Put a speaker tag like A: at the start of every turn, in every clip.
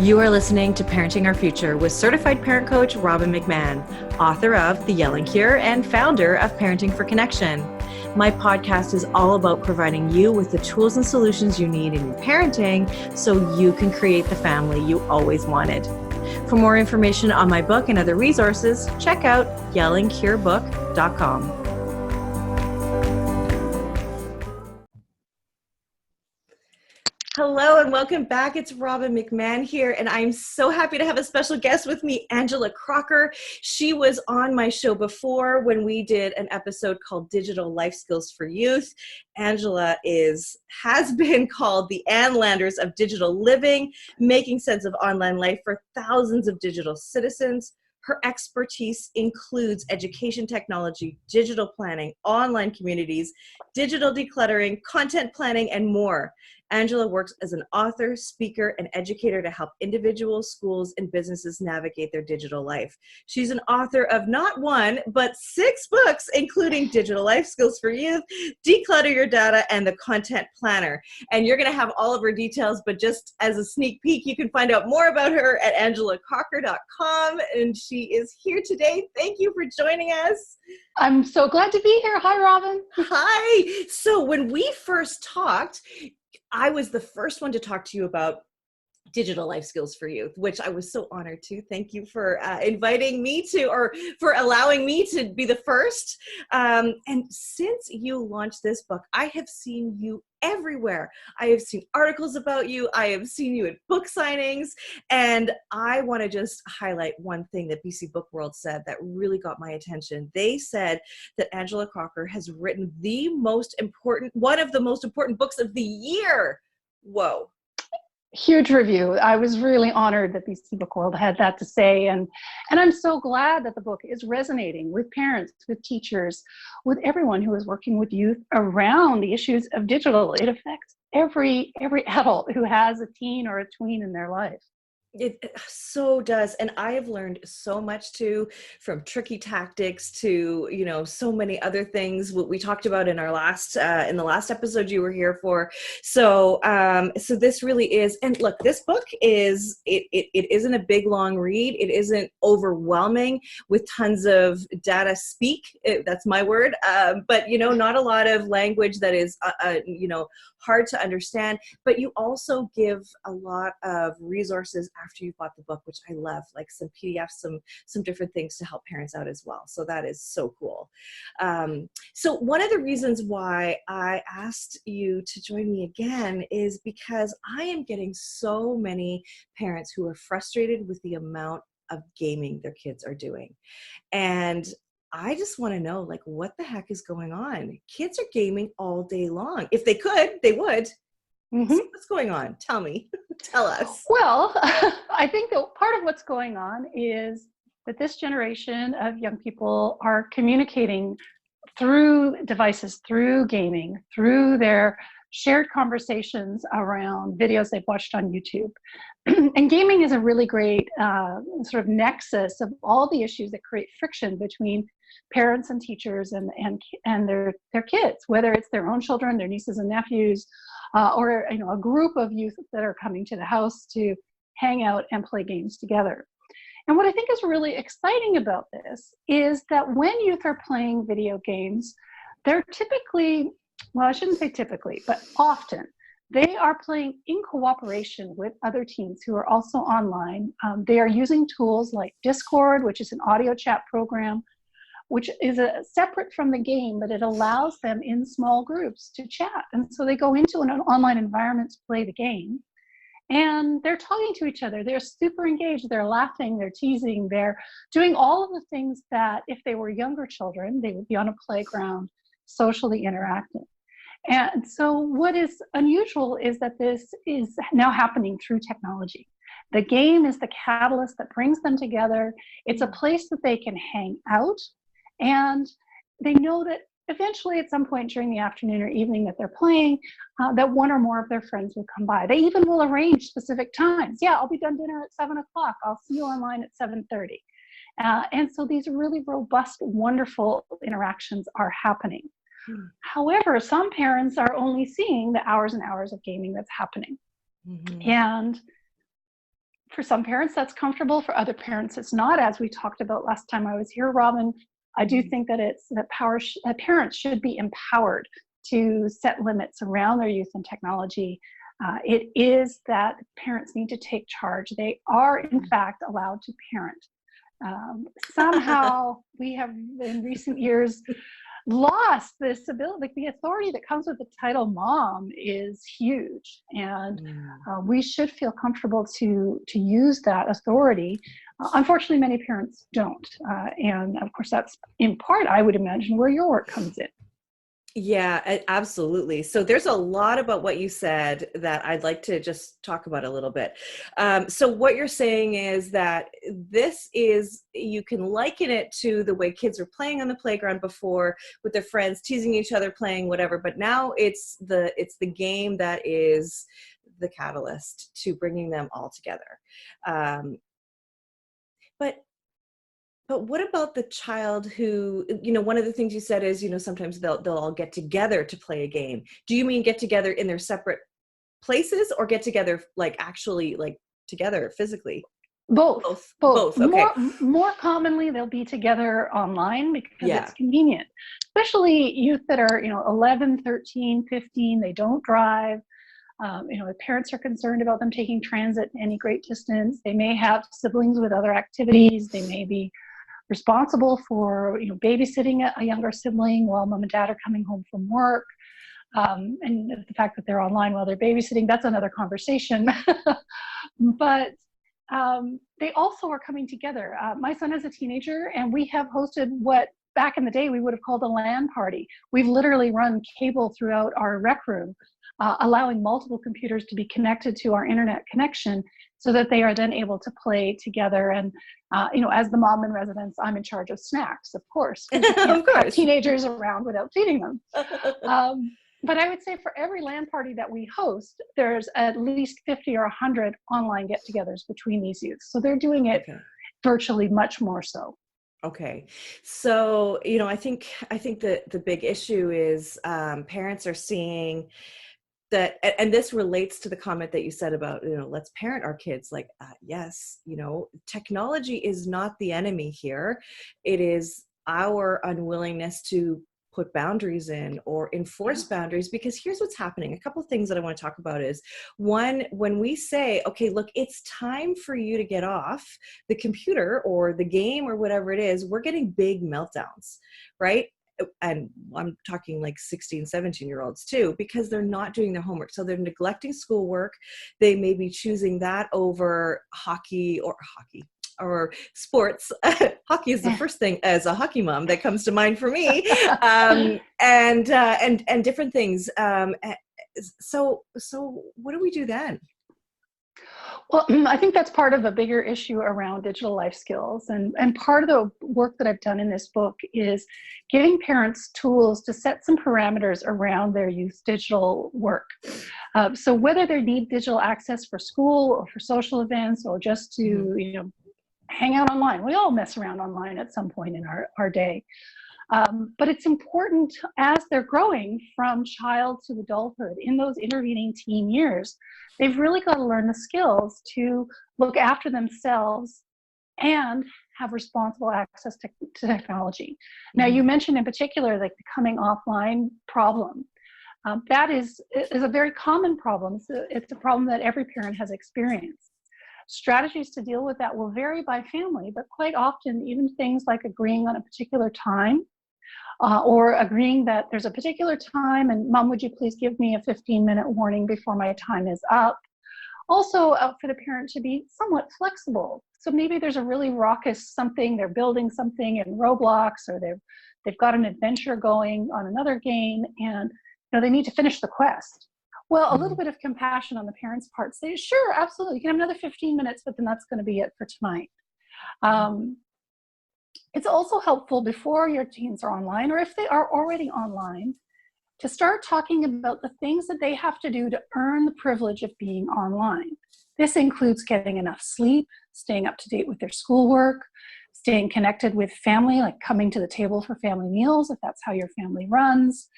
A: You are listening to Parenting Our Future with certified parent coach Robin McMahon, author of The Yelling Cure and founder of Parenting for Connection. My podcast is all about providing you with the tools and solutions you need in your parenting so you can create the family you always wanted. For more information on my book and other resources, check out yellingcurebook.com. Hello and welcome back. It's Robin McMahon here, and I'm so happy to have a special guest with me, Angela Crocker. She was on my show before when we did an episode called Digital Life Skills for Youth. Angela has been called the Ann Landers of digital living, making sense of online life for thousands of digital citizens. Her expertise includes education technology, digital planning, online communities, digital decluttering, content planning, and more. Angela works as an author, speaker, and educator to help individuals, schools, and businesses navigate their digital life. She's an author of not one, but 6 books, including Digital Life Skills for Youth, Declutter Your Data, and The Content Planner. And you're going to have all of her details, but just as a sneak peek, you can find out more about her at angelacrocker.com. And she is here today. Thank you for joining us.
B: I'm so glad to be here. Hi, Robin.
A: Hi. So when we first talked, I was the first one to talk to you about Digital Life Skills for Youth, which I was so honored to. Thank you for inviting me to, or for allowing me to be the first. And since you launched this book, I have seen you everywhere. I have seen articles about you. I have seen you at book signings. And I want to just highlight one thing that BC Book World said that really got my attention. They said that Angela Crocker has written one of the most important books of the year. Whoa.
B: Huge review. I was really honored that BC Book World had that to say. And I'm so glad that the book is resonating with parents, with teachers, with everyone who is working with youth around the issues of digital. It affects every adult who has a teen or a tween in their life.
A: It so does. And I have learned so much too, from tricky tactics to, so many other things what we talked about in our in the last episode you were here for. So, so this really is, and look, this book it isn't a big, long read. It isn't overwhelming with tons of data speak. That's my word. But, not a lot of language that is, hard to understand, but you also give a lot of resources after you've bought the book, which I love, like some PDFs, some different things to help parents out as well. So that is so cool. So one of the reasons why I asked you to join me again is because I am getting so many parents who are frustrated with the amount of gaming their kids are doing. And I just want to know, what the heck is going on? Kids are gaming all day long. If they could, they would.
B: Mm-hmm.
A: So what's going on? Tell me. Tell us.
B: Well, I think that part of what's going on is that this generation of young people are communicating through devices, through gaming, through their shared conversations around videos they've watched on YouTube. And gaming is a really great sort of nexus of all the issues that create friction between parents and teachers and their kids, whether it's their own children, their nieces and nephews, or a group of youth that are coming to the house to hang out and play games together. And what I think is really exciting about this is that when youth are playing video games, they're typically, well, I shouldn't say typically, but often, they are playing in cooperation with other teens who are also online. They are using tools like Discord, which is an audio chat program, which is separate from the game, but it allows them in small groups to chat. And so they go into an online environment to play the game, and they're talking to each other. They're super engaged. They're laughing, they're teasing, they're doing all of the things that if they were younger children, they would be on a playground socially interacting. And so what is unusual is that this is now happening through technology. The game is the catalyst that brings them together. It's a place that they can hang out, and they know that eventually at some point during the afternoon or evening that they're playing, that one or more of their friends will come by. They even will arrange specific times. Yeah, I'll be done dinner at 7 o'clock. I'll see you online at 7:30. And so these really robust, wonderful interactions are happening. However, some parents are only seeing the hours and hours of gaming that's happening. And For some parents, that's comfortable. For other parents, it's not. As we talked about last time I was here, Robin, I do think that parents should be empowered to set limits around their use in technology. It is that parents need to take charge. They are, in fact, allowed to parent. Somehow, we have in recent years lost this ability. Like, the authority that comes with the title mom is huge, and we should feel comfortable to use that authority. Unfortunately, many parents don't, and of course that's in part, I would imagine, where your work comes in.
A: Yeah, absolutely. So there's a lot about what you said that I'd like to just talk about a little bit. So what you're saying is that you can liken it to the way kids were playing on the playground before with their friends, teasing each other, playing whatever, but now it's the game that is the catalyst to bringing them all together. But what about the child who, one of the things you said is, sometimes they'll all get together to play a game. Do you mean get together in their separate places, or get together actually together physically?
B: Both.
A: Okay.
B: More commonly, they'll be together online because
A: Yeah.
B: it's convenient, especially youth that are 11, 13, 15. They don't drive. The parents are concerned about them taking transit any great distance. They may have siblings with other activities. They may be responsible for babysitting a younger sibling while mom and dad are coming home from work. And the fact that they're online while they're babysitting, that's another conversation. But they also are coming together. My son is a teenager, and we have hosted what back in the day we would have called a LAN party. We've literally run cable throughout our rec room, allowing multiple computers to be connected to our internet connection so that they are then able to play together. And, as the mom in residence, I'm in charge of snacks, of course. You can't have teenagers around without feeding them. But I would say for every LAN party that we host, there's at least 50 or 100 online get-togethers between these youths. So they're doing it virtually much more so.
A: Okay. So, I think that the big issue is parents are seeing that, and this relates to the comment that you said about, let's parent our kids. Yes, technology is not the enemy here. It is our unwillingness to put boundaries in or enforce boundaries, because here's what's happening. A couple of things that I want to talk about is, one, when we say, okay, look, it's time for you to get off the computer or the game or whatever it is, we're getting big meltdowns, right? And I'm talking 16, 17-year-olds too, because they're not doing their homework. So they're neglecting schoolwork. They may be choosing that over hockey or sports. Hockey is the first thing as a hockey mom that comes to mind for me, and different things. So what do we do then?
B: Well, I think that's part of a bigger issue around digital life skills. And part of the work that I've done in this book is giving parents tools to set some parameters around their youth digital work. So whether they need digital access for school or for social events or just to, hang out online. We all mess around online at some point in our day. But it's important as they're growing from child to adulthood, in those intervening teen years, they've really got to learn the skills to look after themselves and have responsible access to technology. Now, you mentioned in particular, the coming offline problem. That is a very common problem. It's a problem that every parent has experienced. Strategies to deal with that will vary by family, but quite often even things like agreeing on a particular time, or agreeing that there's a particular time and mom, would you please give me a 15-minute warning before my time is up. Also, for the parent to be somewhat flexible. So maybe there's a really raucous something, they're building something in Roblox, or they've got an adventure going on another game, and they need to finish the quest. Well, a little bit of compassion on the parents' part. Say, sure, absolutely, you can have another 15 minutes, but then that's going to be it for tonight. It's also helpful before your teens are online, or if they are already online, to start talking about the things that they have to do to earn the privilege of being online. This includes getting enough sleep, staying up to date with their schoolwork, staying connected with family, like coming to the table for family meals, if that's how your family runs,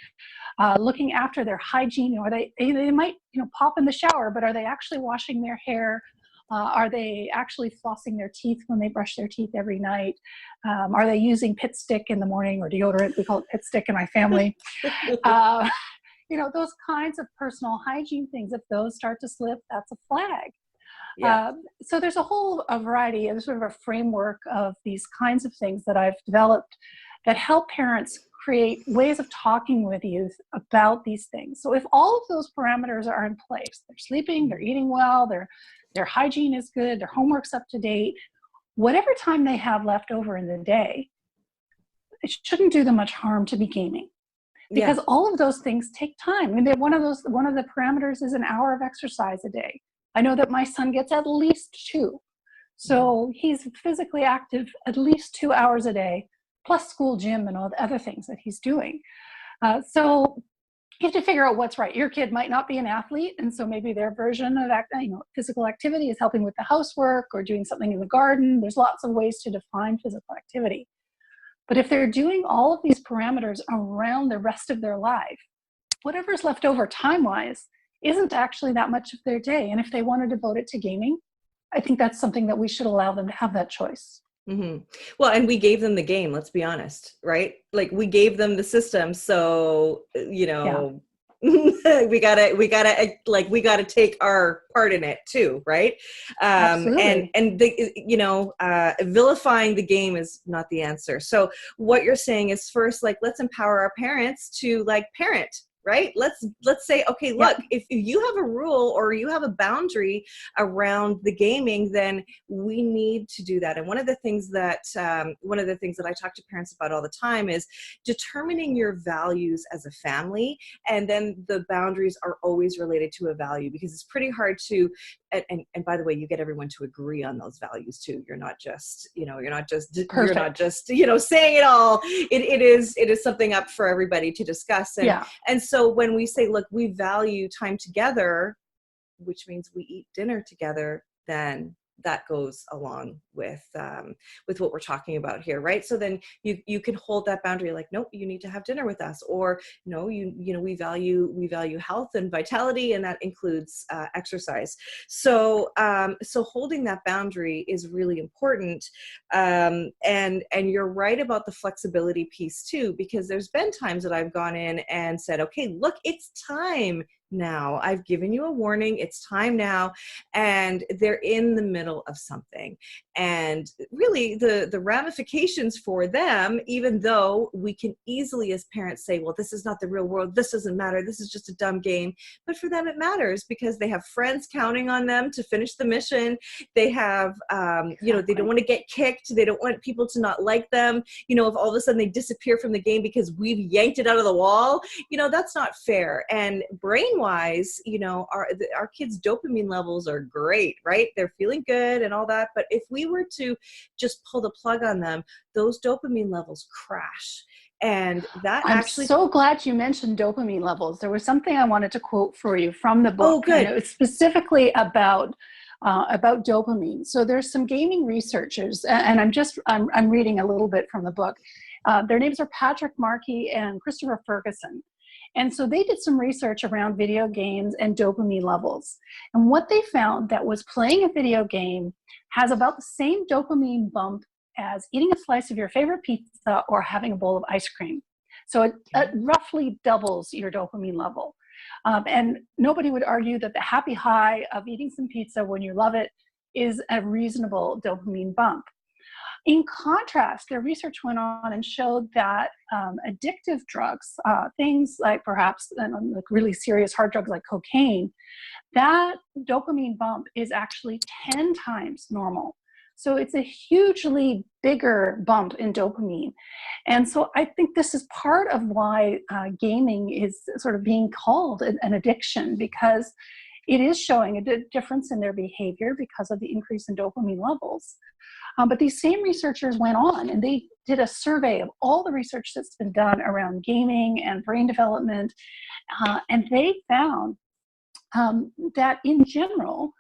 B: looking after their hygiene, or they might pop in the shower, but are they actually washing their hair Are they actually flossing their teeth when they brush their teeth every night? Are they using Pit Stick in the morning, or deodorant? We call it Pit Stick in my family. You know, those kinds of personal hygiene things, if those start to slip, that's a flag.
A: Yeah.
B: So there's a variety of sort of a framework of these kinds of things that I've developed that help parents create ways of talking with youth about these things. So if all of those parameters are in place, they're sleeping, they're eating well, their hygiene is good, their homework's up to date, whatever time they have left over in the day, it shouldn't do them much harm to be gaming. Because
A: Yeah.
B: all of those things take time. I mean, one of the parameters is an hour of exercise a day. I know that my son gets at least 2. So he's physically active at least 2 hours a day, plus school gym and all the other things that he's doing. So you have to figure out what's right. Your kid might not be an athlete, and so maybe their version of physical activity is helping with the housework or doing something in the garden. There's lots of ways to define physical activity. But if they're doing all of these parameters around the rest of their life, whatever's left over time-wise isn't actually that much of their day. And if they want to devote it to gaming, I think that's something that we should allow them to have that choice.
A: Mm-hmm. Well, and we gave them the game, let's be honest, right? Like, we gave them the system. So, you know, we gotta take our part in it too, right?
B: Absolutely.
A: And vilifying the game is not the answer. So what you're saying is, first, like, let's empower our parents to, like, parent, right? Let's say, okay, look, if you have a rule or you have a boundary around the gaming, then we need to do that. And one of the things that I talk to parents about all the time is determining your values as a family. And then the boundaries are always related to a value, because it's pretty hard to, and by the way, you get everyone to agree on those values too. You're not just saying it all. It is something up for everybody to discuss. And so when we say, look, we value time together, which means we eat dinner together, then that goes along with what we're talking about here, right? So then you can hold that boundary, like, nope, you need to have dinner with us, or no, we value health and vitality, and that includes exercise. So holding that boundary is really important, and you're right about the flexibility piece too, because there's been times that I've gone in and said, okay, look, it's time now. I've given you a warning. It's time now. And they're in the middle of something. And really the ramifications for them, even though we can easily as parents say, well, this is not the real world, this doesn't matter, this is just a dumb game. But for them, it matters, because they have friends counting on them to finish the mission. They have, they don't want to get kicked. They don't want people to not like them. If all of a sudden they disappear from the game because we've yanked it out of the wall, that's not fair. And brain-wise, our kids' dopamine levels are great, right? They're feeling good and all that. But if we were to just pull the plug on them, those dopamine levels crash. And that
B: I'm so glad you mentioned dopamine levels. There was something I wanted to quote for you from the book.
A: Oh, good.
B: And it was specifically about dopamine. So there's some gaming researchers, and I'm reading a little bit from the book. Their names are Patrick Markey and Christopher Ferguson. And so they did some research around video games and dopamine levels. And what they found that was playing a video game has about the same dopamine bump as eating a slice of your favorite pizza or having a bowl of ice cream. So it roughly doubles your dopamine level. And nobody would argue that the happy high of eating some pizza when you love it is a reasonable dopamine bump. In contrast, their research went on and showed that addictive drugs, things like perhaps like really serious hard drugs like cocaine, that dopamine bump is actually 10 times normal. So it's a hugely bigger bump in dopamine. And so I think this is part of why gaming is sort of being called an addiction, because it is showing a difference in their behavior because of the increase in dopamine levels. But these same researchers went on and they did a survey of all the research that's been done around gaming and brain development. And they found that in general,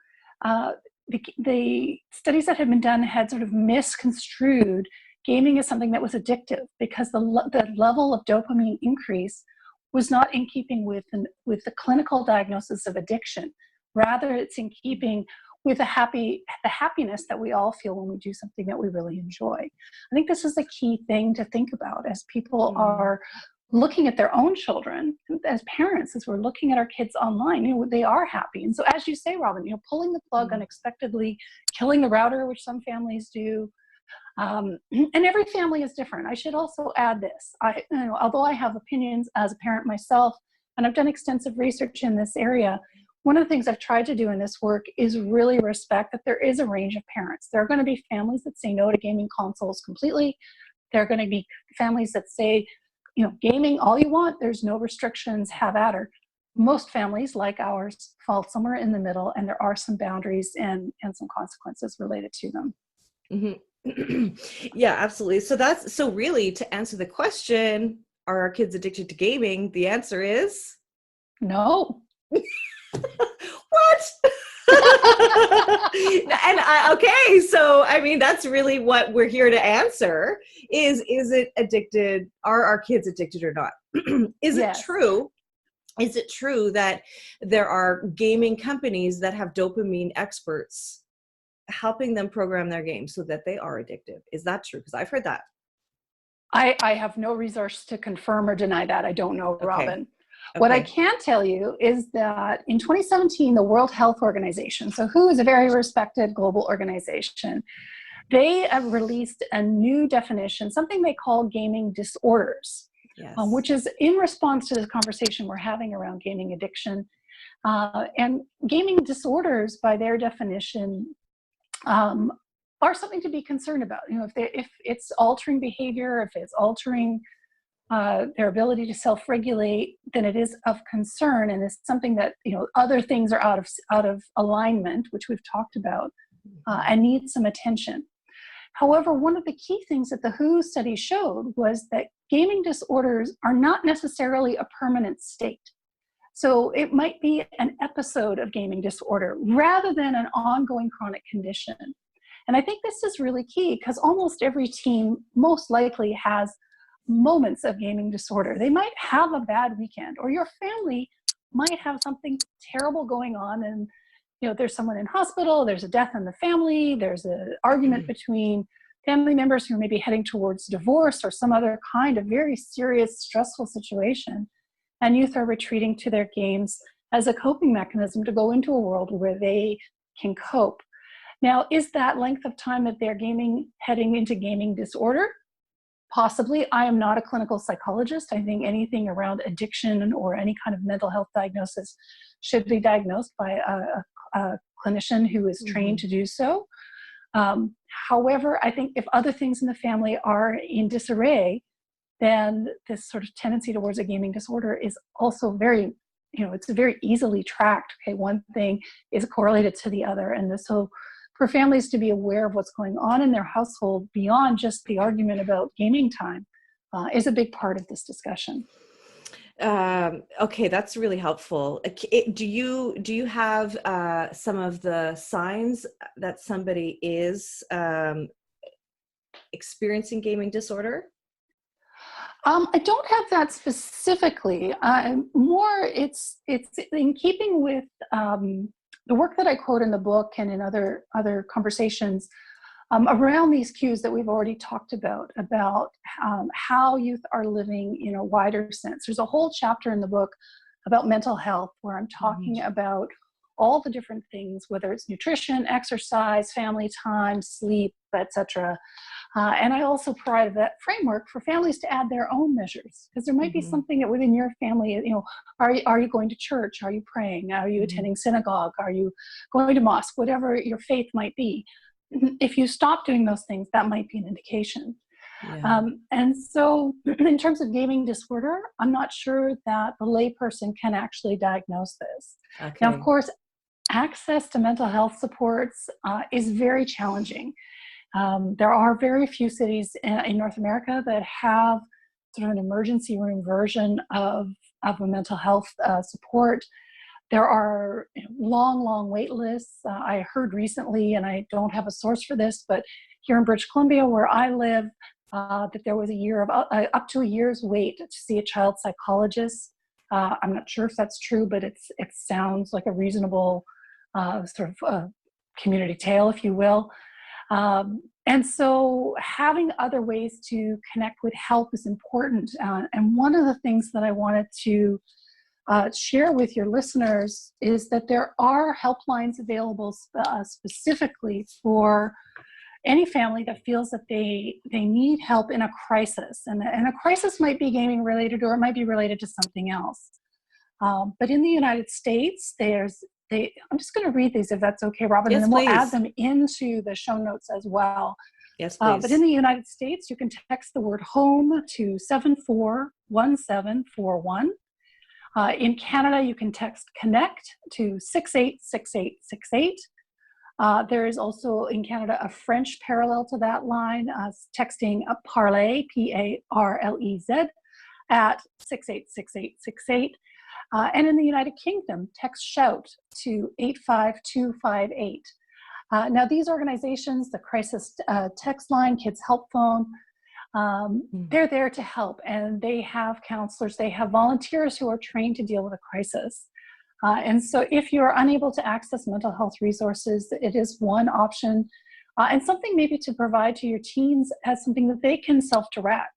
B: the studies that had been done had sort of misconstrued gaming as something that was addictive, because the level of dopamine increase was not in keeping with the clinical diagnosis of addiction. Rather, it's in keeping with the happiness that we all feel when we do something that we really enjoy. I think this is a key thing to think about as people are looking at their own children, as parents, as we're looking at our kids online, they are happy. And so as you say, Robin, pulling the plug unexpectedly, killing the router, which some families do. And every family is different. I should also add this. Although I have opinions as a parent myself, and I've done extensive research in this area, one of the things I've tried to do in this work is really respect that there is a range of parents. There are going to be families that say no to gaming consoles completely. There are going to be families that say, gaming all you want, there's no restrictions, have at her. Most families, like ours, fall somewhere in the middle, and there are some boundaries and some consequences related to them.
A: Yeah, absolutely. So really, to answer the question, are our kids addicted to gaming? The answer is
B: no.
A: What? Okay, so I mean, that's really what we're here to answer is it addicted? Are our kids addicted or not? Is it true? Is it true that there are gaming companies that have dopamine experts helping them program their games so that they are addictive? Is that true? Because I've heard that.
B: I have no resource to confirm or deny that. I don't know, Robin.
A: Okay.
B: What I can tell you is that in 2017, the World Health Organization, so WHO is a very respected global organization, they released a new definition, something they call gaming disorders, which is in response to the conversation we're having around gaming addiction. And gaming disorders, by their definition, are something to be concerned about. If it's altering behavior, if it's altering their ability to self-regulate, then it is of concern, and it's something that other things are out of alignment, which we've talked about, and need some attention. However, one of the key things that the WHO study showed was that gaming disorders are not necessarily a permanent state. So it might be an episode of gaming disorder rather than an ongoing chronic condition. And I think this is really key because almost every teen most likely has moments of gaming disorder. They might have a bad weekend, or your family might have something terrible going on, and there's someone in hospital, there's a death in the family, there's an argument between family members who may be heading towards divorce or some other kind of very serious, stressful situation. And youth are retreating to their games as a coping mechanism to go into a world where they can cope. Now, is that length of time that they're heading into gaming disorder? Possibly. I am not a clinical psychologist. I think anything around addiction or any kind of mental health diagnosis should be diagnosed by a clinician who is trained to do so. However, I think if other things in the family are in disarray, then this sort of tendency towards a gaming disorder is also very, it's very easily tracked. Okay, one thing is correlated to the other. And so for families to be aware of what's going on in their household beyond just the argument about gaming time is a big part of this discussion.
A: Okay, that's really helpful. Do you have some of the signs that somebody is experiencing gaming disorder?
B: I don't have that specifically. More, it's in keeping with the work that I quote in the book and in other conversations around these cues that we've already talked about how youth are living in a wider sense. There's a whole chapter in the book about mental health where I'm talking about all the different things, whether it's nutrition, exercise, family time, sleep, etc. And I also provide that framework for families to add their own measures, because there might be something that within your family, are you going to church? Are you praying? Are you attending synagogue? Are you going to mosque? Whatever your faith might be. If you stop doing those things, that might be an indication. Yeah. And so in terms of gaming disorder, I'm not sure that the layperson can actually diagnose this. Okay. Now, of course, access to mental health supports is very challenging. There are very few cities in North America that have sort of an emergency room version of a mental health support. There are long wait lists. I heard recently, and I don't have a source for this, but here in British Columbia, where I live, that there was up to a year's wait to see a child psychologist. I'm not sure if that's true, but it sounds like a reasonable sort of community tale, if you will. And so having other ways to connect with help is important. And one of the things that I wanted to share with your listeners is that there are helplines available specifically for any family that feels that they need help in a crisis. And a crisis might be gaming related, or it might be related to something else. But in the United States, I'm just going to read these if that's okay, Robin,
A: Yes,
B: and then we'll add
A: please.
B: them into the show notes as well.
A: Yes,
B: But in
A: please.
B: the United States, you can text the word home to 741741. In Canada, you can text connect to 686868. There is also in Canada a French parallel to that line, texting a parlez, Parlez, at 686868. And in the United Kingdom, text shout to 85258. Now, these organizations, the Crisis Text Line, Kids Help Phone, they're there to help, and they have counselors, they have volunteers who are trained to deal with a crisis. And so if you're unable to access mental health resources, it is one option, and something maybe to provide to your teens as something that they can self-direct.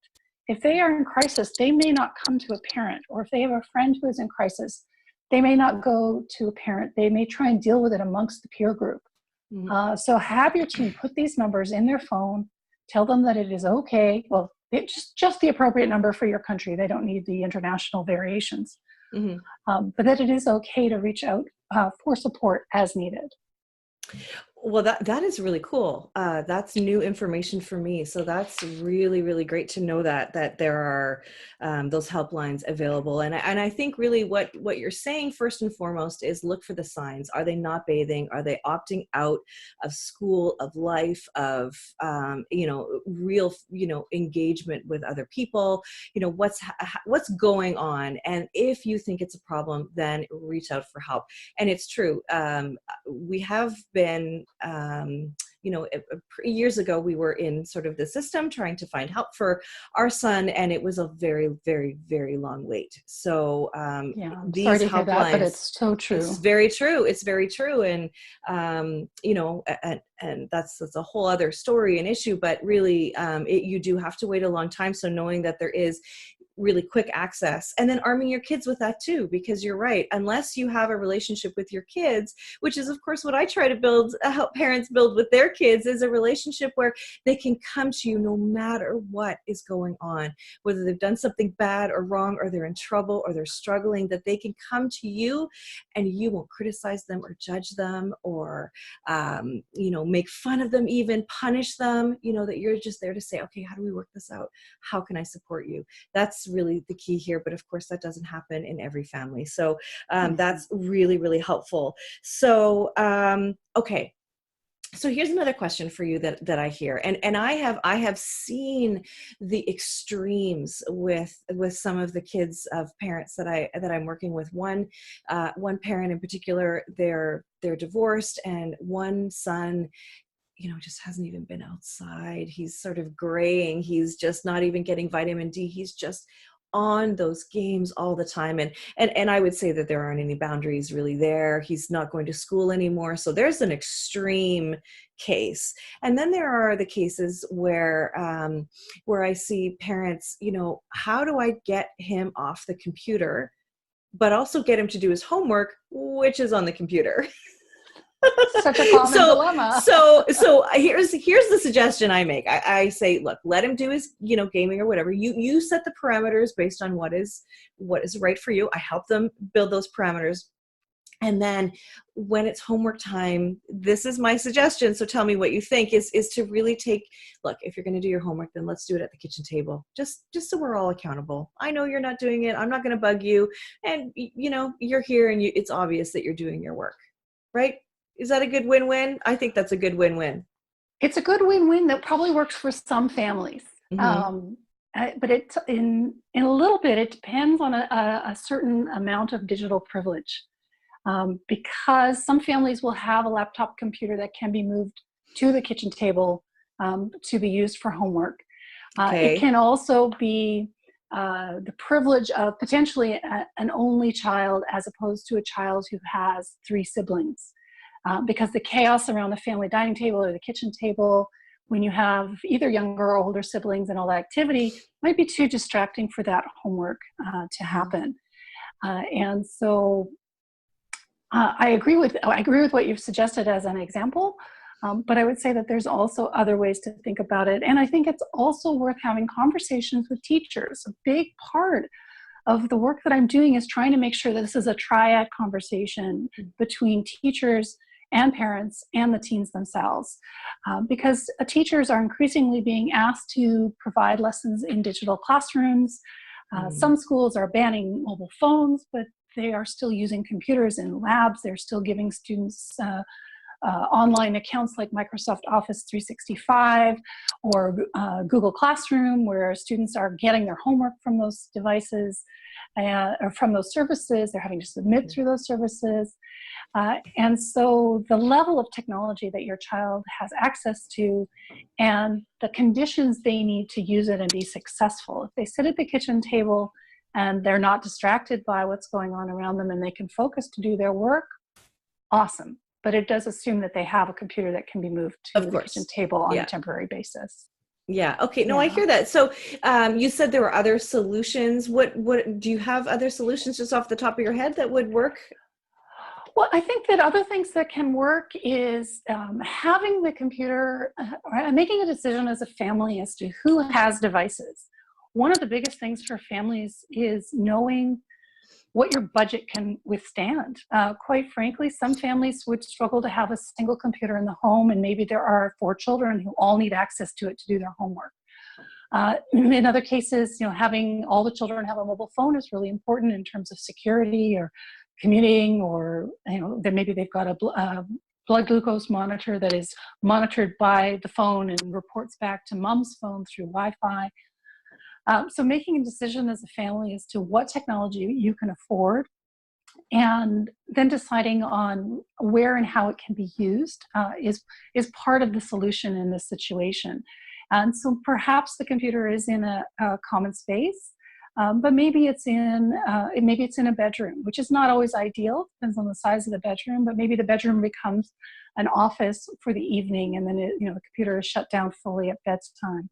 B: If they are in crisis, they may not come to a parent, or if they have a friend who is in crisis, they may not go to a parent. They may try and deal with it amongst the peer group. So have your team put these numbers in their phone, tell them that it is okay. Well, it's just the appropriate number for your country. They don't need the international variations. But that it is okay to reach out for support as needed.
A: Well, that is really cool. That's new information for me. So that's really, really great to know that there are those helplines available. And I think really what you're saying first and foremost is look for the signs. Are they not bathing? Are they opting out of school, of life, of real engagement with other people? What's going on? And if you think it's a problem, then reach out for help. And it's true. We have been years ago, we were in sort of the system trying to find help for our son, and it was a very, very, very long wait. So
B: I'm
A: these
B: sorry to hear that, but
A: helplines,
B: it's so true.
A: It's very true. It's very true. And, and that's a whole other story and issue, but really you do have to wait a long time. So knowing that there is really quick access, and then arming your kids with that too, because you're right, unless you have a relationship with your kids, which is of course what I try to help parents build with their kids, is a relationship where they can come to you no matter what is going on, whether they've done something bad or wrong, or they're in trouble, or they're struggling, that they can come to you and you won't criticize them or judge them or make fun of them, even punish them, that you're just there to say, okay, how do we work this out? How can I support you? That's really the key here. But of course that doesn't happen in every family. So that's really, really helpful. So, okay. So here's another question for you that I hear, and I have seen the extremes with some of the kids of parents that I'm working with. One parent in particular, they're divorced, and one son, just hasn't even been outside. He's sort of graying. He's just not even getting vitamin D. He's just on those games all the time. And I would say that there aren't any boundaries really there. He's not going to school anymore. So there's an extreme case. And then there are the cases where I see parents, how do I get him off the computer, but also get him to do his homework, which is on the computer?
B: Such a common dilemma.
A: So here's the suggestion I make. I say, look, let him do his, gaming or whatever. You set the parameters based on what is right for you. I help them build those parameters. And then when it's homework time, this is my suggestion. So tell me what you think, is to really look, if you're going to do your homework, then let's do it at the kitchen table. Just so we're all accountable. I know you're not doing it. I'm not going to bug you. And you're here and it's obvious that you're doing your work, right? Is that a good win-win? I think that's a good win-win.
B: It's a good win-win that probably works for some families. But in a little bit, it depends on a certain amount of digital privilege. Because some families will have a laptop computer that can be moved to the kitchen table to be used for homework.
A: Okay.
B: It can also be the privilege of potentially an only child as opposed to a child who has 3 siblings. because the chaos around the family dining table or the kitchen table, when you have either younger or older siblings and all that activity, might be too distracting for that homework to happen. And so I agree with what you've suggested as an example, but I would say that there's also other ways to think about it. And I think it's also worth having conversations with teachers. A big part of the work that I'm doing is trying to make sure that this is a triad conversation between teachers and parents and the teens themselves, because teachers are increasingly being asked to provide lessons in digital classrooms. Some schools are banning mobile phones, but they are still using computers in labs. They're still giving students online accounts like Microsoft Office 365 or Google Classroom, where students are getting their homework from those devices or from those services. They're having to submit through those services. And so the level of technology that your child has access to and the conditions they need to use it and be successful. If they sit at the kitchen table and they're not distracted by what's going on around them and they can focus to do their work, awesome. But it does assume that they have a computer that can be moved to the kitchen table on a temporary basis.
A: Yeah. Okay. No, I hear that. So you said there were other solutions. What do you have other solutions just off the top of your head that would work?
B: Well, I think that other things that can work is having the computer, making a decision as a family as to who has devices. One of the biggest things for families is knowing what your budget can withstand. Quite frankly, some families would struggle to have a single computer in the home, and maybe there are 4 children who all need access to it to do their homework. In other cases, having all the children have a mobile phone is really important in terms of security or commuting, or then maybe they've got a blood glucose monitor that is monitored by the phone and reports back to mom's phone through Wi-Fi. So making a decision as a family as to what technology you can afford, and then deciding on where and how it can be used is part of the solution in this situation. And so perhaps the computer is in a common space, but maybe it's in a bedroom, which is not always ideal. Depends on the size of the bedroom, but maybe the bedroom becomes an office for the evening, and then the computer is shut down fully at bedtime.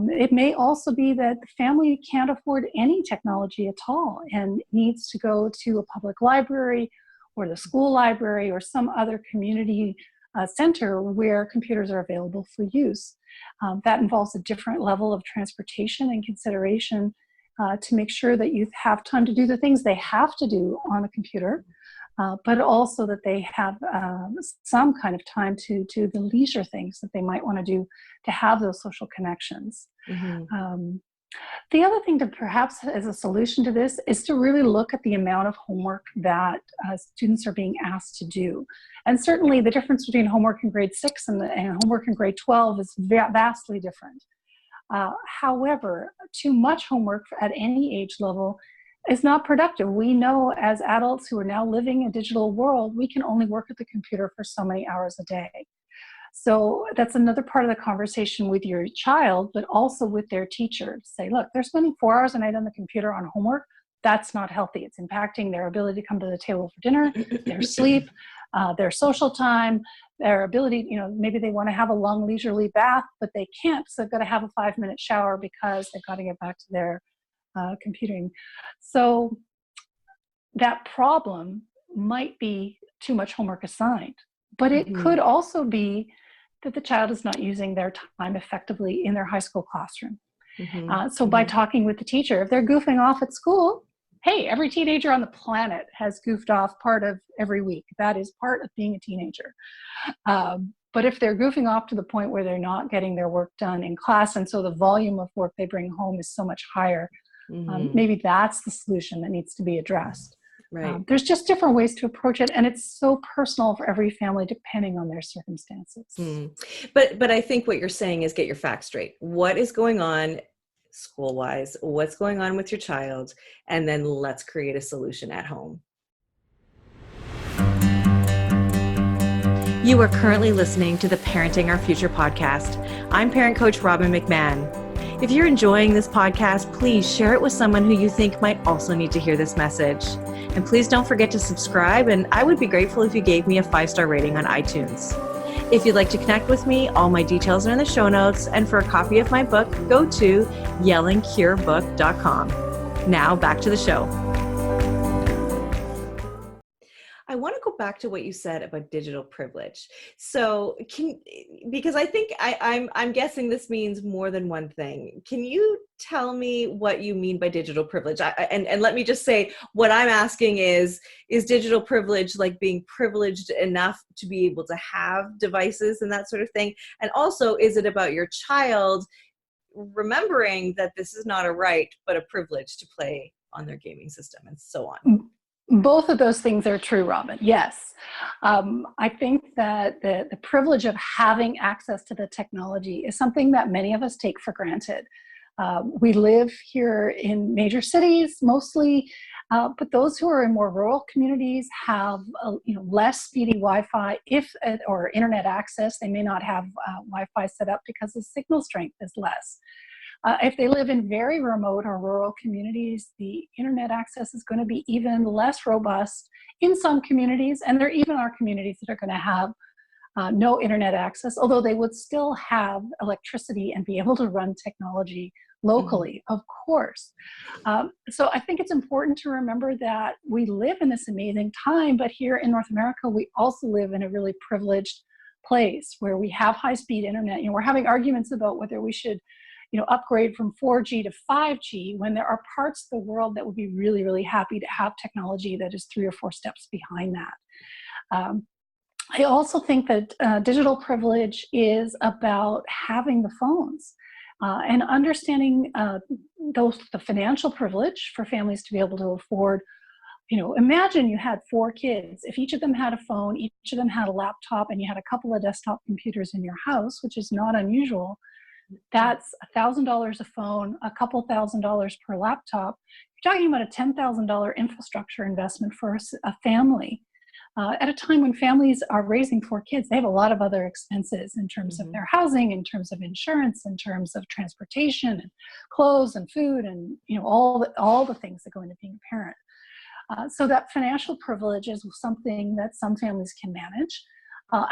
B: It may also be that the family can't afford any technology at all and needs to go to a public library or the school library or some other community center where computers are available for use. That involves a different level of transportation and consideration to make sure that you have time to do the things they have to do on a computer, but also that they have some kind of time to do the leisure things that they might want to do to have those social connections. The other thing to perhaps as a solution to this is to really look at the amount of homework that students are being asked to do. And certainly the difference between homework in grade 6 and homework in grade 12 is vastly different. However, too much homework at any age level is not productive. We know as adults who are now living a digital world, we can only work at the computer for so many hours a day. So that's another part of the conversation with your child, but also with their teacher. Say, look, they're spending 4 hours a night on the computer on homework. That's not healthy. It's impacting their ability to come to the table for dinner, their sleep, their social time, their ability, maybe they want to have a long leisurely bath, but they can't, so they've got to have a 5-minute shower because they've got to get back to their computing. So that problem might be too much homework assigned, but it could also be that the child is not using their time effectively in their high school classroom. So by talking with the teacher, if they're goofing off at school, hey, every teenager on the planet has goofed off part of every week. That is part of being a teenager. But if they're goofing off to the point where they're not getting their work done in class, and so the volume of work they bring home is so much higher, maybe that's the solution that needs to be addressed. Right. There's just different ways to approach it, and it's so personal for every family depending on their circumstances.
A: But I think what you're saying is get your facts straight. What is going on school-wise? What's going on with your child? And then let's create a solution at home. You are currently listening to the Parenting Our Future podcast. I'm parent coach Robin McMahon. If you're enjoying this podcast, please share it with someone who you think might also need to hear this message. And please don't forget to subscribe, and I would be grateful if you gave me a 5-star rating on iTunes. If you'd like to connect with me, all my details are in the show notes, and for a copy of my book, go to yellingcurebook.com. Now back to the show. I want to go back to what you said about digital privilege. So because I think I'm guessing this means more than one thing. Can you tell me what you mean by digital privilege? And let me just say, what I'm asking is digital privilege like being privileged enough to be able to have devices and that sort of thing? And also, is it about your child remembering that this is not a right, but a privilege to play on their gaming system and so on?
B: Both of those things are true, Robin. Yes. I think that the privilege of having access to the technology is something that many of us take for granted. We live here in major cities mostly, but those who are in more rural communities have less speedy Wi-Fi or internet access. They may not have Wi-Fi set up because the signal strength is less. If they live in very remote or rural communities, the internet access is going to be even less robust in some communities, and there even are communities that are going to have no internet access, although they would still have electricity and be able to run technology locally, of course. So I think it's important to remember that we live in this amazing time, but here in North America, we also live in a really privileged place where we have high-speed internet. We're having arguments about whether we should upgrade from 4G to 5G when there are parts of the world that would be really, really happy to have technology that is 3 or 4 steps behind that. I also think that digital privilege is about having the phones and understanding the financial privilege for families to be able to afford. Imagine you had 4 kids. If each of them had a phone, each of them had a laptop, and you had a couple of desktop computers in your house, which is not unusual, that's $1,000 a phone, a couple $1,000s per laptop. You're talking about a $10,000 infrastructure investment for a family. At a time when families are raising 4 kids, they have a lot of other expenses in terms of their housing, in terms of insurance, in terms of transportation and clothes and food and all the things that go into being a parent. So that financial privilege is something that some families can manage.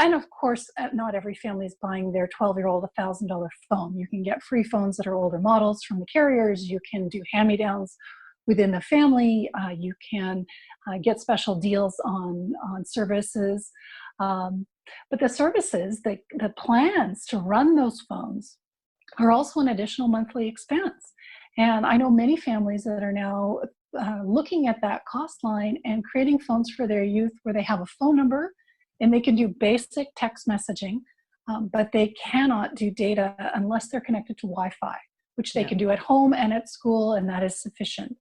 B: And of course, not every family is buying their 12-year-old a $1,000 phone. You can get free phones that are older models from the carriers. You can do hand-me-downs within the family. You can get special deals on services. But the services, the plans to run those phones are also an additional monthly expense. And I know many families that are now looking at that cost line and creating phones for their youth where they have a phone number and they can do basic text messaging, but they cannot do data unless they're connected to Wi-Fi, which they can do at home and at school, and that is sufficient.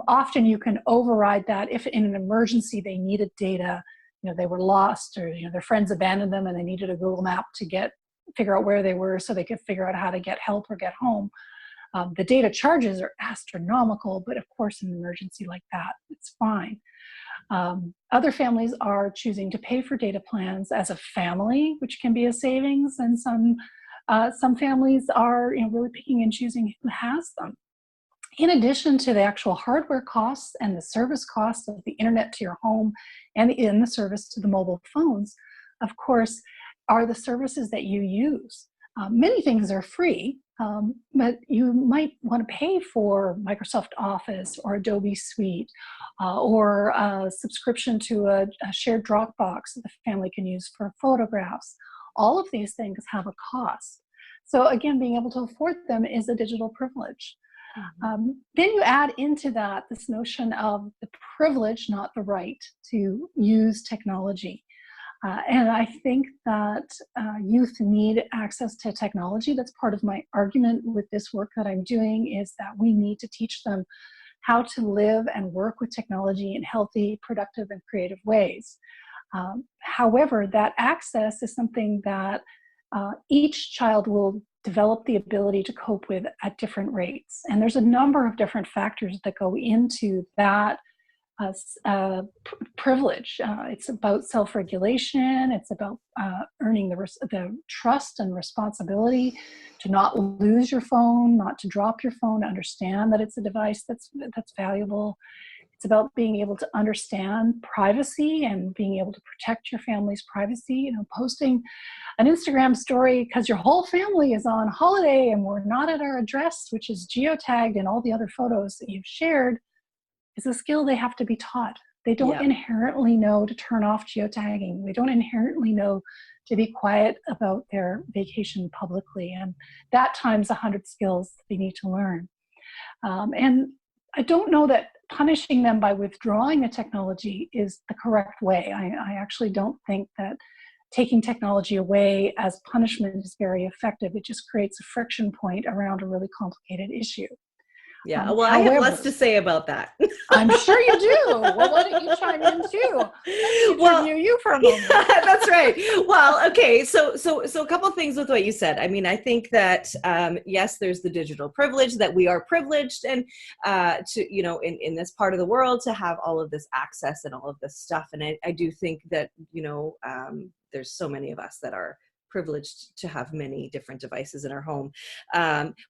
B: Often you can override that if in an emergency they needed data, they were lost or their friends abandoned them and they needed a Google map to figure out where they were so they could figure out how to get help or get home. The data charges are astronomical, but of course in an emergency like that, it's fine. Other families are choosing to pay for data plans as a family, which can be a savings, and some families are really picking and choosing who has them. In addition to the actual hardware costs and the service costs of the internet to your home and the service to the mobile phones, of course, are the services that you use. Many things are free, but you might want to pay for Microsoft Office or Adobe Suite or a subscription to a shared Dropbox that the family can use for photographs. All of these things have a cost. So again, being able to afford them is a digital privilege. Then you add into that this notion of the privilege, not the right, to use technology. And I think that youth need access to technology. That's part of my argument with this work that I'm doing, is that we need to teach them how to live and work with technology in healthy, productive, and creative ways. However, that access is something that each child will develop the ability to cope with at different rates. And there's a number of different factors that go into that privilege. It's about self-regulation. It's about earning the trust and responsibility to not lose your phone, not to drop your phone, understand that it's a device that's valuable. It's about being able to understand privacy and being able to protect your family's privacy. You know, posting an Instagram story because your whole family is on holiday and we're not at our address, which is geotagged in all the other photos that you've shared, is a skill they have to be taught. They don't
A: Yeah.
B: inherently know to turn off geotagging. They don't inherently know to be quiet about their vacation publicly. And that times 100 skills they need to learn. And I don't know that punishing them by withdrawing the technology is the correct way. I actually don't think that taking technology away as punishment is very effective. It just creates a friction point around a really complicated issue.
A: Yeah. Well, I have
B: However,
A: less to say about that.
B: I'm sure you do. Well, why don't you chime in too? Let me
A: Well,
B: interview you for a moment.
A: yeah, that's right. Well, okay. So a couple of things with what you said. I mean, I think that yes, there's the digital privilege that we are privileged and to, you know, in this part of the world to have all of this access and all of this stuff. And I do think that, you know, there's so many of us that are privileged to have many different devices in our home.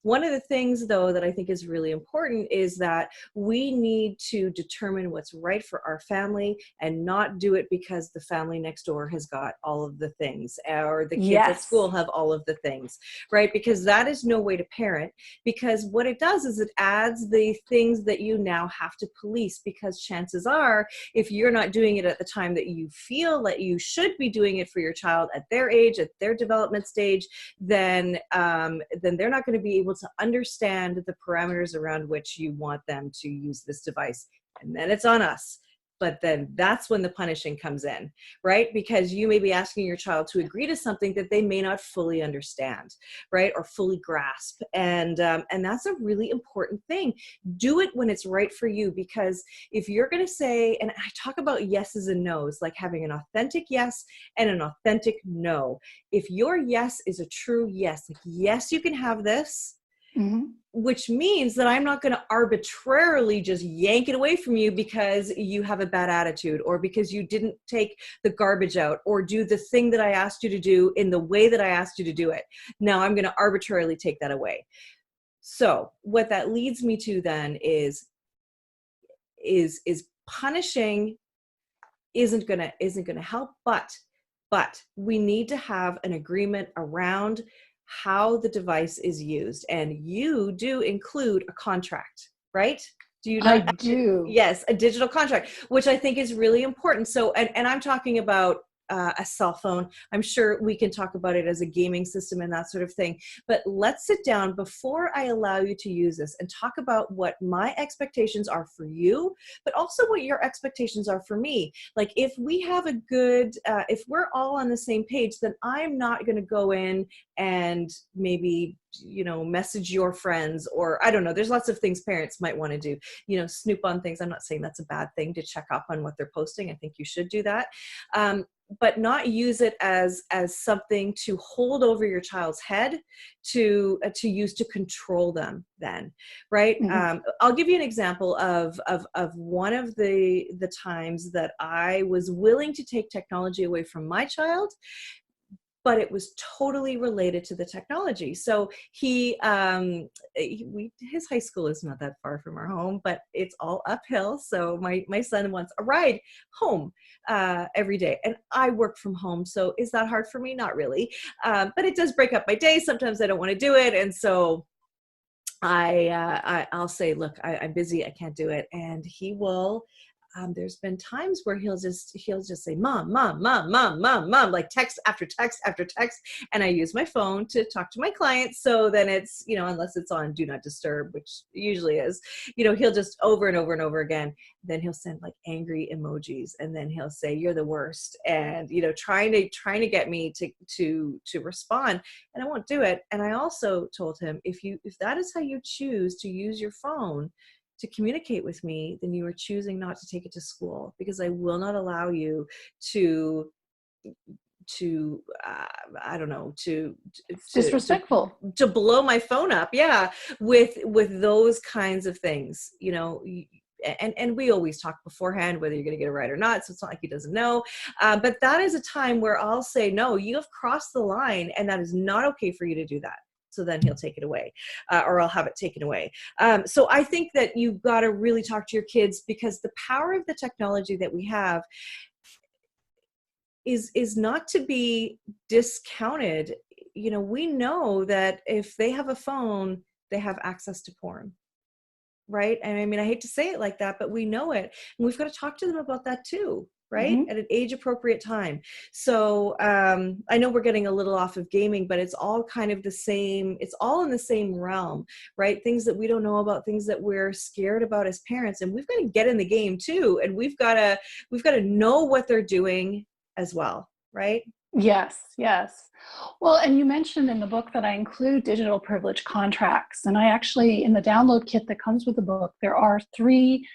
A: One of the things, though, that I think is really important is that we need to determine what's right for our family and not do it because the family next door has got all of the things or the kids at school have all of the things, right? Because that is no way to parent, because what it does is it adds the things that you now have to police, because chances are, if you're not doing it at the time that you feel that you should be doing it for your child at their age, at their development stage, then they're not going to be able to understand the parameters around which you want them to use this device. And then it's on us. But then that's when the punishing comes in, right? Because you may be asking your child to agree to something that they may not fully understand, right? Or fully grasp. And that's a really important thing. Do it when it's right for you, because if you're going to say, and I talk about yeses and nos, like having an authentic yes and an authentic no. If your yes is a true yes, like, yes, you can have this, which means that I'm not going to arbitrarily just yank it away from you because you have a bad attitude, or because you didn't take the garbage out, or do the thing that I asked you to do in the way that I asked you to do it. Now I'm going to arbitrarily take that away. So what that leads me to then is punishing isn't going to help, but we need to have an agreement around how the device is used. And you do include a contract, right? Do you not?
B: I do.
A: Yes, a digital contract, which I think is really important. So, and I'm talking about a cell phone. I'm sure we can talk about it as a gaming system and that sort of thing. But let's sit down before I allow you to use this and talk about what my expectations are for you, but also what your expectations are for me. Like, if we have a good, if we're all on the same page, then I'm not going to go in and maybe, you know, message your friends, or I don't know, there's lots of things parents might want to do, you know, snoop on things. I'm not saying that's a bad thing, to check up on what they're posting. I think you should do that. But not use it as something to hold over your child's head to use to control them then, right? I'll give you an example of one of the times that I was willing to take technology away from my child, but it was totally related to the technology. So his high school is not that far from our home, but it's all uphill. So my son wants a ride home every day, and I work from home. So is that hard for me? Not really, but it does break up my day. Sometimes I don't want to do it, and so I'll say, look, I'm busy, I can't do it, and he will. There's been times where he'll just say, mom, mom, mom, mom, mom, mom, like text after text after text. And I use my phone to talk to my clients. So then it's, you know, unless it's on do not disturb, which usually is, you know, he'll just over and over and over again. Then he'll send like angry emojis, and then he'll say, you're the worst. And, you know, trying to get me to respond, and I won't do it. And I also told him, if that is how you choose to use your phone to communicate with me, then you are choosing not to take it to school, because I will not allow you to I don't know,
B: Disrespectful.
A: to blow my phone up, yeah, with those kinds of things, you know. and we always talk beforehand whether you're going to get it right or not, so it's not like he doesn't know. But that is a time where I'll say, no, you have crossed the line, and that is not okay for you to do that. So then he'll take it away, or I'll have it taken away. So I think that you've got to really talk to your kids, because the power of the technology that we have is not to be discounted. You know, we know that if they have a phone, they have access to porn, right? And I mean, I hate to say it like that, but we know it. And we've got to talk to them about that too, right?
B: Mm-hmm.
A: At an age appropriate time. So I know we're getting a little off of gaming, but it's all kind of the same. It's all in the same realm, right? Things that we don't know about, things that we're scared about as parents, and we've got to get in the game too. And we've got to know what they're doing as well, right?
B: Yes, yes. Well, and you mentioned in the book that I include digital privilege contracts. And I actually, in the download kit that comes with the book, there are 3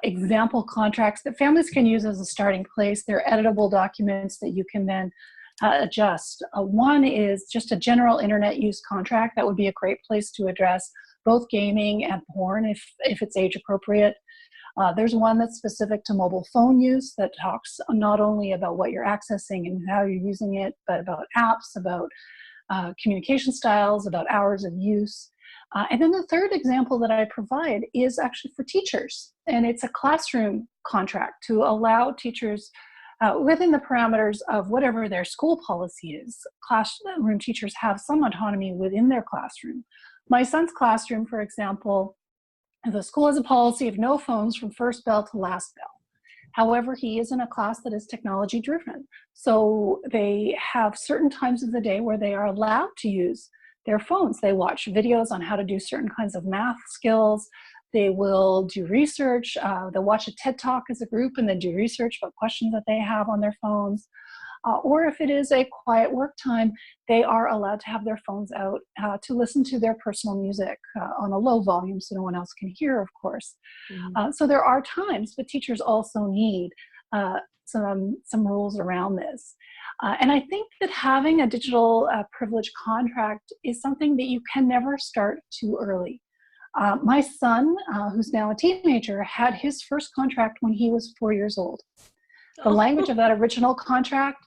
B: example contracts that families can use as a starting place. They're editable documents that you can then adjust. One is just a general internet use contract. That would be a great place to address both gaming and porn if it's age appropriate. There's one that's specific to mobile phone use that talks not only about what you're accessing and how you're using it, but about apps, about communication styles, about hours of use. And then the third example that I provide is actually for teachers. And it's a classroom contract to allow teachers within the parameters of whatever their school policy is. Classroom teachers have some autonomy within their classroom. My son's classroom, for example, the school has a policy of no phones from first bell to last bell. However, he is in a class that is technology driven. So they have certain times of the day where they are allowed to use their phones. They watch videos on how to do certain kinds of math skills. They will do research. They'll watch a TED Talk as a group and then do research about questions that they have on their phones. Or if it is a quiet work time, they are allowed to have their phones out to listen to their personal music on a low volume so no one else can hear, of course.
A: Mm-hmm.
B: So there are times, but teachers also need some rules around this. And I think that having a digital privilege contract is something that you can never start too early. My son, who's now a teenager, had his first contract when he was 4 years old. The language of that original contract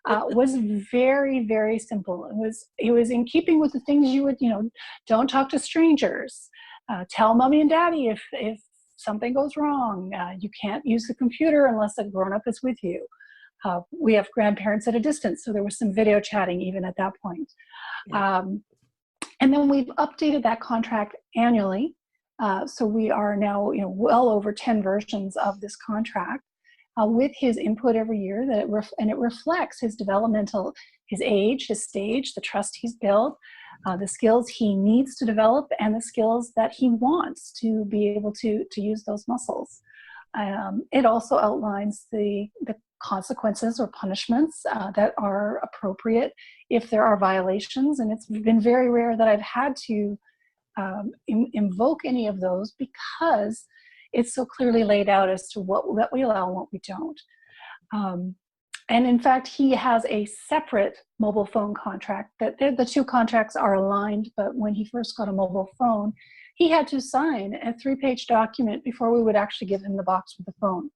B: was very, very simple. It was in keeping with the things you would, don't talk to strangers, tell mommy and daddy if something goes wrong, you can't use the computer unless a grown-up is with you. We have grandparents at a distance, so there was some video chatting even at that point.
A: Yeah.
B: And then we've updated that contract annually. So we are now, well over 10 versions of this contract. With his input every year, and it reflects his developmental, his age, his stage, the trust he's built, the skills he needs to develop, and the skills that he wants to be able to use those muscles. It also outlines the consequences or punishments that are appropriate if there are violations, and it's been very rare that I've had to invoke any of those because it's so clearly laid out as to what we allow and what we don't. And in fact, he has a separate mobile phone contract. That the 2 contracts are aligned, but when he first got a mobile phone, he had to sign a 3-page document before we would actually give him the box with the phone.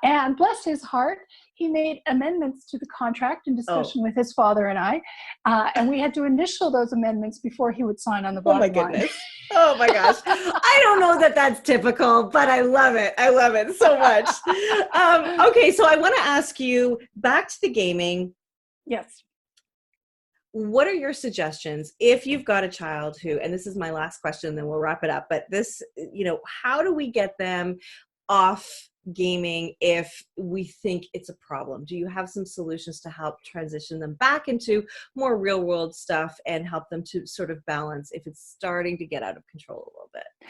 B: And bless his heart, he made amendments to the contract in discussion with his father and I, and we had to initial those amendments before he would sign on the bottom line.
A: Oh my goodness. Oh my gosh. I don't know that that's typical, but I love it. I love it so much. Okay, so I want to ask you, back to the gaming.
B: Yes.
A: What are your suggestions if you've got a child who, and this is my last question, then we'll wrap it up, but this, how do we get them off gaming if we think it's a problem? Do you have some solutions to help transition them back into more real world stuff and help them to sort of balance if it's starting to get out of control a little bit?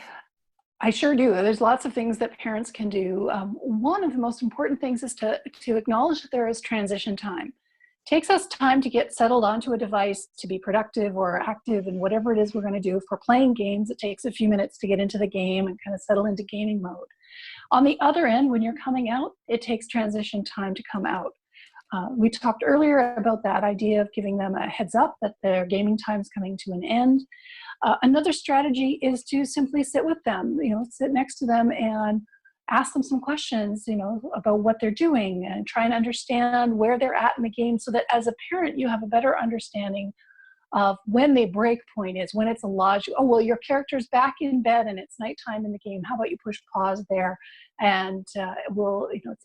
B: I sure do. There's lots of things that parents can do. One of the most important things is to acknowledge that there is transition time. It takes us time to get settled onto a device, to be productive or active in whatever it is we're going to do. If we're playing games, it takes a few minutes to get into the game and kind of settle into gaming mode. On the other end, when you're coming out, it takes transition time to come out. We talked earlier about that idea of giving them a heads up that their gaming time is coming to an end. Another strategy is to simply sit with them, sit next to them and ask them some questions, about what they're doing and try and understand where they're at in the game so that as a parent, you have a better understanding of when the break point is, when it's a logic. Oh, well, your character's back in bed and it's nighttime in the game. How about you push pause there? And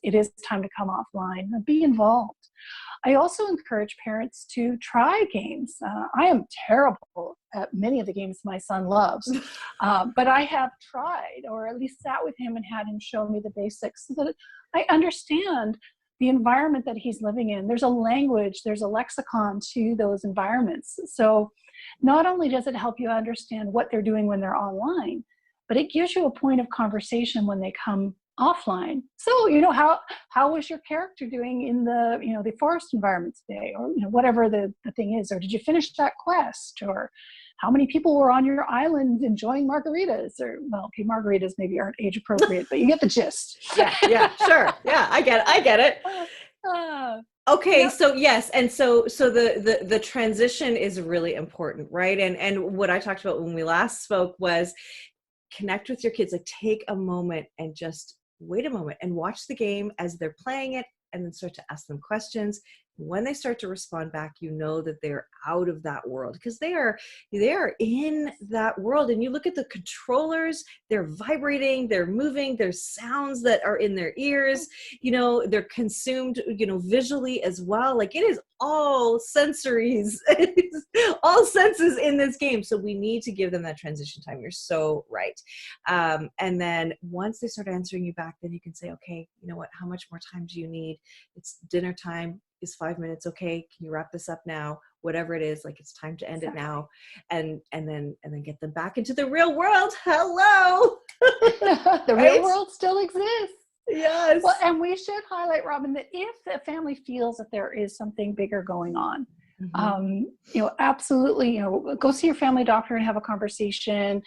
B: it is time to come offline. Be involved. I also encourage parents to try games. I am terrible at many of the games my son loves, but I have tried, or at least sat with him and had him show me the basics so that I understand the environment that he's living in. There's a language, there's a lexicon to those environments. So not only does it help you understand what they're doing when they're online, but it gives you a point of conversation when they come offline. So, how was your character doing in the forest environment today, or whatever the thing is, or did you finish that quest, or how many people were on your island enjoying margaritas, or okay, margaritas maybe aren't age appropriate, but you get the gist.
A: Yeah, sure. Yeah, I get it. Okay,
B: Yep.
A: so yes, and so the transition is really important, right? And what I talked about when we last spoke was connect with your kids, like take a moment and just wait a moment and watch the game as they're playing it, and then start to ask them questions. When they start to respond back, that they're out of that world, because they are in that world. And you look at the controllers, they're vibrating, they're moving, there's sounds that are in their ears, they're consumed, visually as well. Like it is all sensories, all senses in this game. So we need to give them that transition time. You're so right. And then once they start answering you back, then you can say, okay, you know what, how much more time do you need? It's dinner time. Is 5 minutes okay? Can you wrap this up now? Whatever it is, like it's time to end it now, and then get them back into the real world. Hello.
B: The
A: Right?
B: real world still exists.
A: Yes.
B: Well, and we should highlight, Robin, that if the family feels that there is something bigger going on, absolutely, go see your family doctor and have a conversation.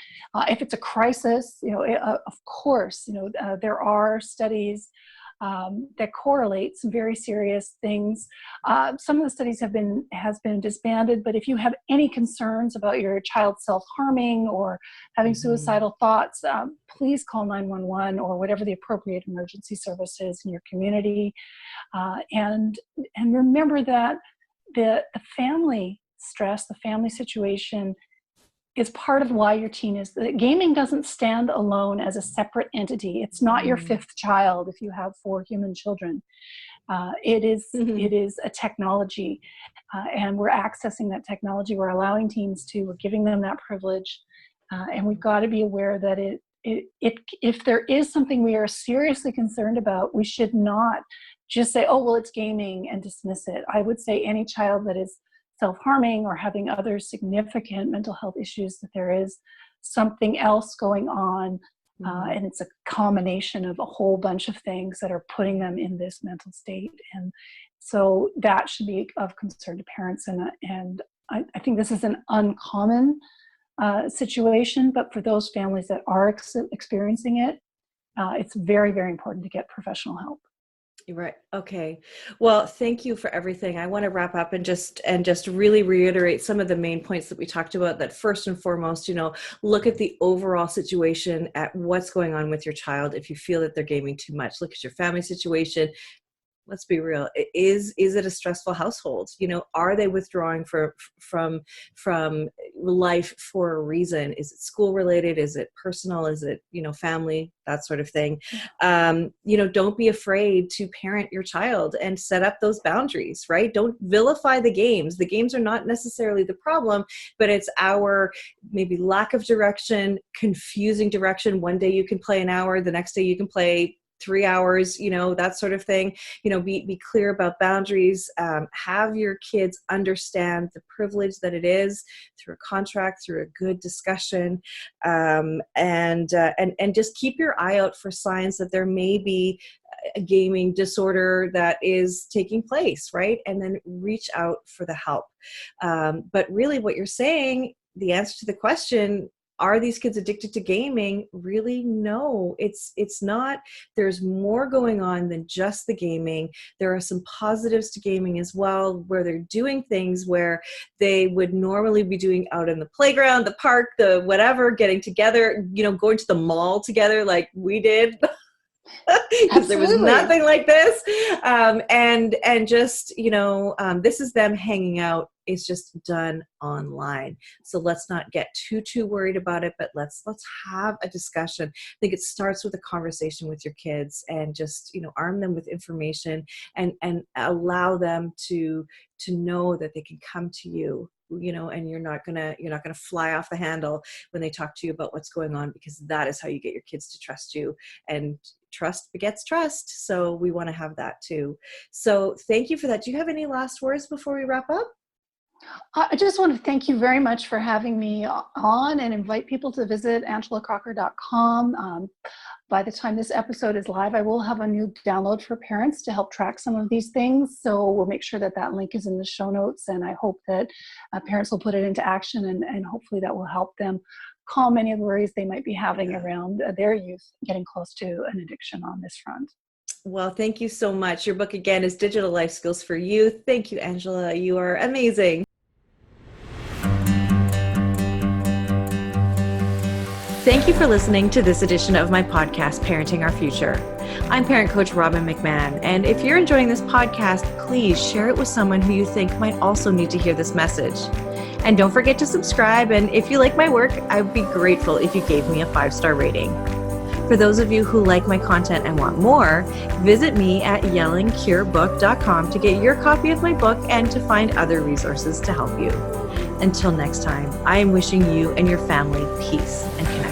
B: If it's a crisis, of course, there are studies that correlate some very serious things. Some of the studies has been disbanded, but if you have any concerns about your child self-harming or having suicidal thoughts, please call 911 or whatever the appropriate emergency service is in your community. And remember that the family stress, the family situation is part of why your teen is. Gaming doesn't stand alone as a separate entity. It's not your fifth child if you have 4 human children. It is a technology, and we're accessing that technology. We're allowing teens to. We're giving them that privilege, and we've got to be aware that if there is something we are seriously concerned about, we should not just say, "Oh, well, it's gaming," and dismiss it. I would say any child that is self-harming or having other significant mental health issues, that there is something else going on, and it's a combination of a whole bunch of things that are putting them in this mental state. And so that should be of concern to parents. And I think this is an uncommon situation, but for those families that are experiencing it, it's very, very important to get professional help.
A: Right. Okay. Well, thank you for everything. I want to wrap up and just really reiterate some of the main points that we talked about. That first and foremost, look at the overall situation, at what's going on with your child. If you feel that they're gaming too much, look at your family situation. Let's be real. Is it a stressful household? Are they withdrawing from life for a reason? Is it school related? Is it personal? Is it, family, that sort of thing? Don't be afraid to parent your child and set up those boundaries, right? Don't vilify the games. The games are not necessarily the problem, but it's our maybe lack of direction, confusing direction. One day you can play an hour, the next day you can play 3 hours, that sort of thing. Be clear about boundaries. Have your kids understand the privilege that it is through a contract, through a good discussion, and just keep your eye out for signs that there may be a gaming disorder that is taking place, right? And then reach out for the help. But really what you're saying, the answer to the question are these kids addicted to gaming? Really? No, it's not. There's more going on than just the gaming. There are some positives to gaming as well, where they're doing things where they would normally be doing out in the playground, the park, the whatever, getting together, going to the mall together like we did. Because there was nothing like this. And just, this is them hanging out. It's just done online. So let's not get too worried about it, but let's have a discussion. I think it starts with a conversation with your kids, and just, arm them with information, and allow them to know that they can come to you, and you're not gonna fly off the handle when they talk to you about what's going on, because that is how you get your kids to trust you, and trust begets trust. So we want to have that too. So thank you for that. Do you have any last words before we wrap up?
B: I just want to thank you very much for having me on, and invite people to visit AngelaCrocker.com. By the time this episode is live, I will have a new download for parents to help track some of these things. So we'll make sure that link is in the show notes, and I hope that parents will put it into action, and hopefully that will help them calm any of the worries they might be having around their youth getting close to an addiction on this front.
A: Well, thank you so much. Your book again is Digital Life Skills for Youth. Thank you, Angela. You are amazing. Thank you for listening to this edition of my podcast, Parenting Our Future. I'm parent coach Robin McMahon, and if you're enjoying this podcast, please share it with someone who you think might also need to hear this message. And don't forget to subscribe, and if you like my work, I would be grateful if you gave me a 5-star rating. For those of you who like my content and want more, visit me at yellingcurebook.com to get your copy of my book and to find other resources to help you. Until next time, I am wishing you and your family peace and connection.